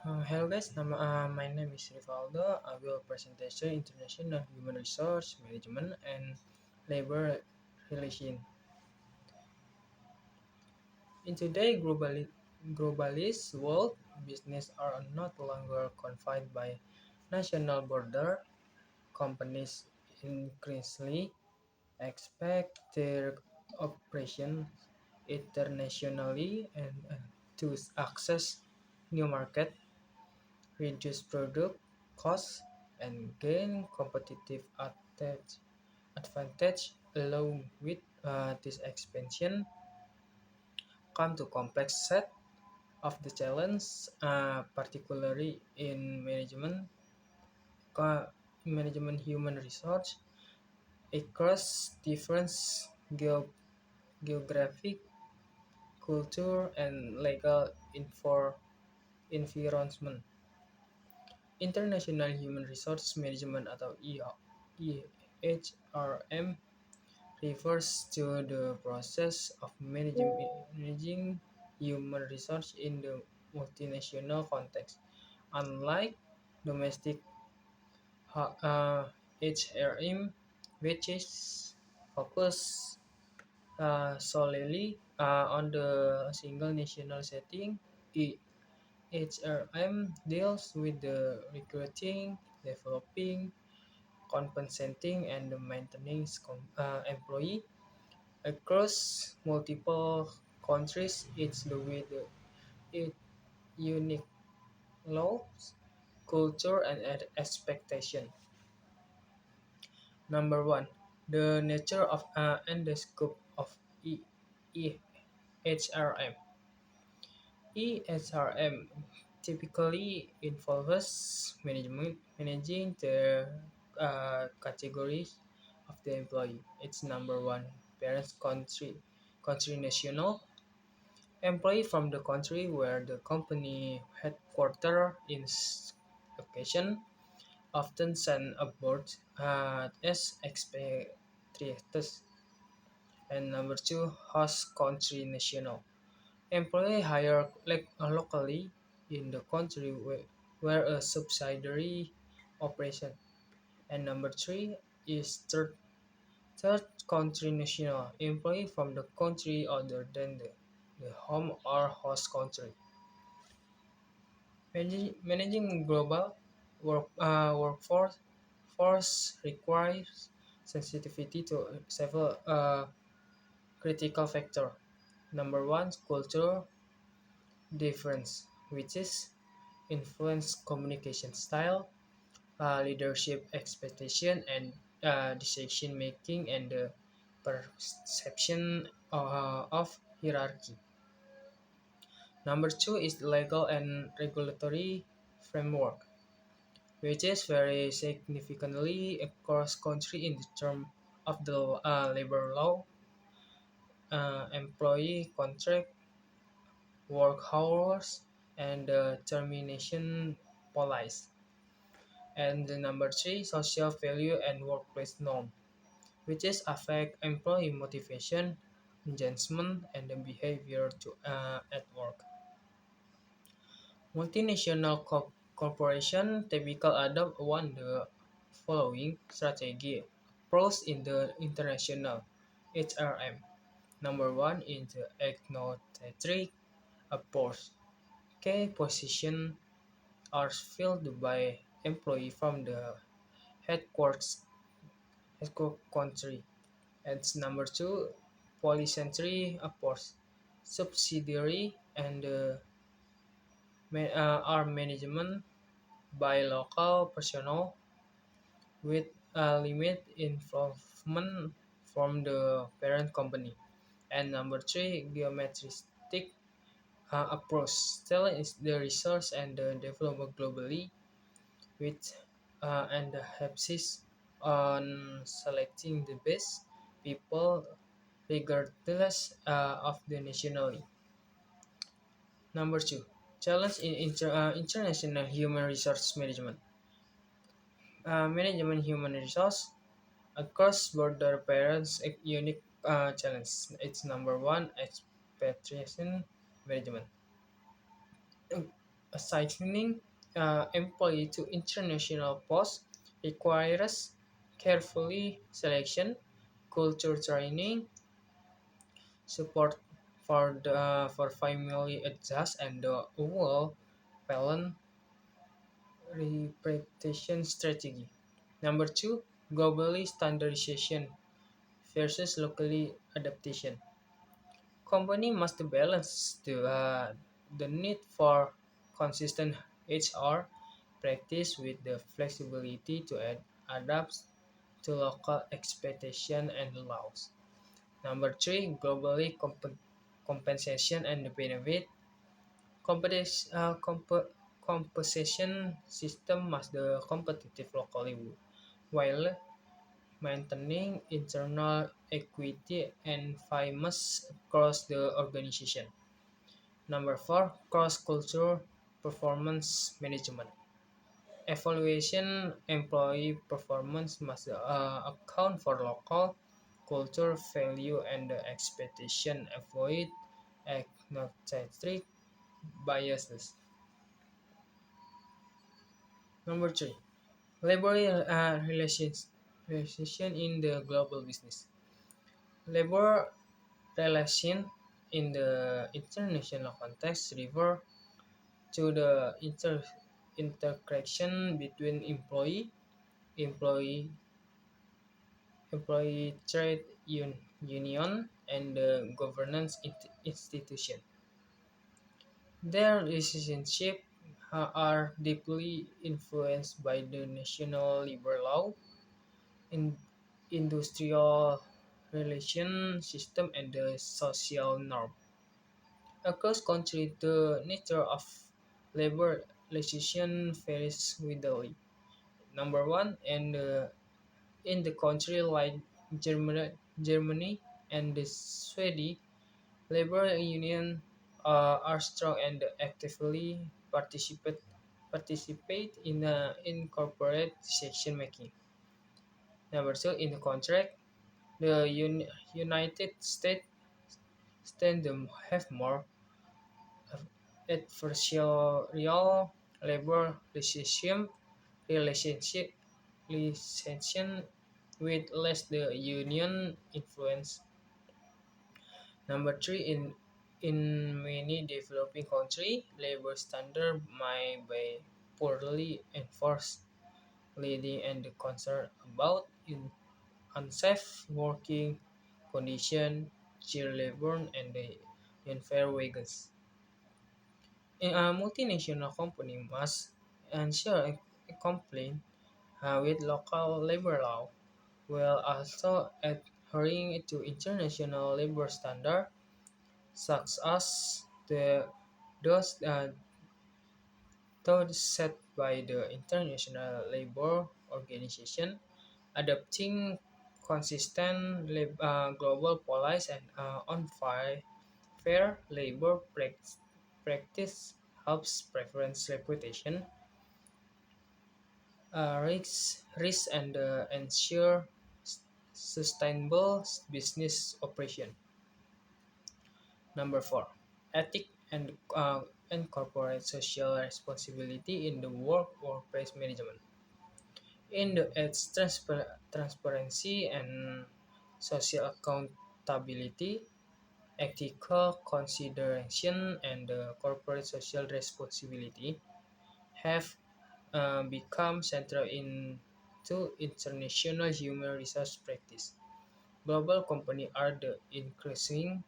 Hello guys, my name is Rivaldo. I will presentation international human resource management and labor relation. In today's globalist world, business are not longer confined by national border. Companies increasingly expect their operations internationally and to access new market, reduce product costs, and gain competitive advantage. Along with this expansion come to complex set of the challenge, particularly in management human resource across different geographic, culture, and legal environment. International Human Resource Management atau EHRM refers to the process of managing human resource in the multinational context. Unlike domestic HRM, which is focused solely on the single national setting, HRM deals with the recruiting, developing, compensating, and maintaining employee across multiple countries. It's the with it unique laws, culture, and expectation. Number one, the nature of and the scope of EHRM. EHRM typically involves managing the categories of the employee. It's number one, parent country national, employee from the country where the company headquarter is location, often sent abroad as expatriates. And number two, host country national. Employee hired locally in the country where a subsidiary operation. And number three is third country national. Employee from the country other than the home or host country. Managing global workforce force requires sensitivity to several critical factors. Number one, culture difference, which is influence communication style, leadership expectation, and decision making, and the perception of hierarchy. Number two is legal and regulatory framework, which is very significantly across country in the term of the labor law, employee contract, work hours, and termination policy. And the number three, social value and workplace norm, which is affect employee motivation, engagement, and the behavior at work. Multinational corporation typically adopt one the following strategy approach in the international HRM. Number one is the ethnocentric approach. Key positions are filled by employees from the headquarters country. And number two, polycentric approach. Subsidiary and are management by local personnel with limited involvement from the parent company. And number three, geometristic approach. Selling is the resource and the development globally with and the emphasis on selecting the best people regardless of the nationality. Number two, challenge in international human resource management. Management human resource across border parents a unique challenge. It's number one, expatriation management. Assigning employee to international posts requires carefully selection, culture training, support for family adjust, and the overall talent representation strategy. Number two, globally standardization versus locally adaptation. Company must balance the need for consistent HR practice with the flexibility to adapt to local expectation and laws. Number three, globally compensation and benefit. Compensation system must be competitive locally while maintaining internal equity and fairness across the organization. Number four, cross-cultural performance management. Evaluation employee performance must account for local culture, value, and expectation. Avoid ethnocentric biases. Number three, labor relation in the global business. Labor relation in the international context refer to the interaction between employee, trade union, and the governance institution. Their relationships are deeply influenced by the national labor law, in industrial relation system, and the social norm. Across countries, the nature of labor legislation varies widely. Number one, and in the country like Germany and the Sweden, labor unions are strong and actively participate in corporate decision making. Number two, in the contract, the United States tend to have more adversarial labor relationship with less the union influence. Number three, in many developing countries, labor standards may be poorly enforced, leading and concern about unsafe working conditions, child labor, and the unfair wages. A multinational company must ensure a compliance with local labor law while also adhering to international labor standards such as those set by the International Labour Organization, adopting consistent global policies and fair labor practice helps prevent reputation risks and ensure sustainable business operation. Number four, ethic and corporate social responsibility in the workplace management. In the its transparency and social accountability, ethical consideration, and corporate social responsibility have become central to international human resource practice. Global companies are the increasing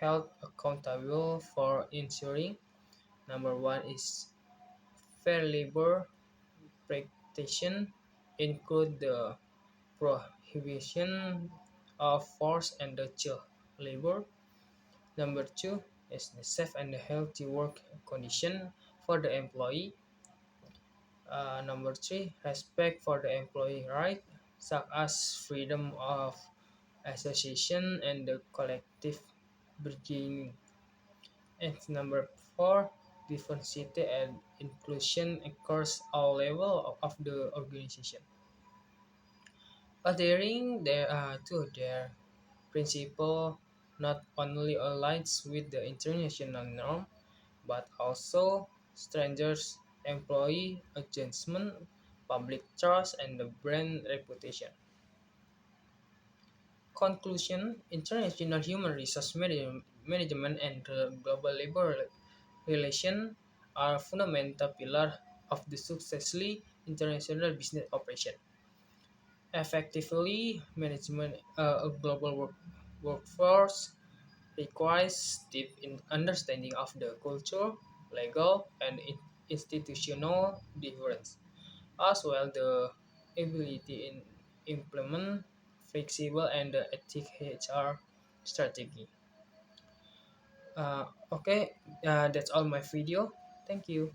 held accountable for ensuring number one is fair labor practices include the prohibition of forced and the child labor. Number two is the safe and healthy work condition for the employee. Number three, respect for the employee right, such as freedom of association and the collective bargaining. And number four, diversity and inclusion across all levels of the organization. Adhering to their principle not only aligns with the international norm, but also strangers, employee adjustment, public trust, and the brand reputation. Conclusion: international human resource management and global labor relations are fundamental pillars of the successfully international business operation. Effectively management a global workforce requires deep understanding of the culture, legal, and institutional difference, as well the ability in implement flexible and ethic HR strategy. Okay, that's all my video. Thank you.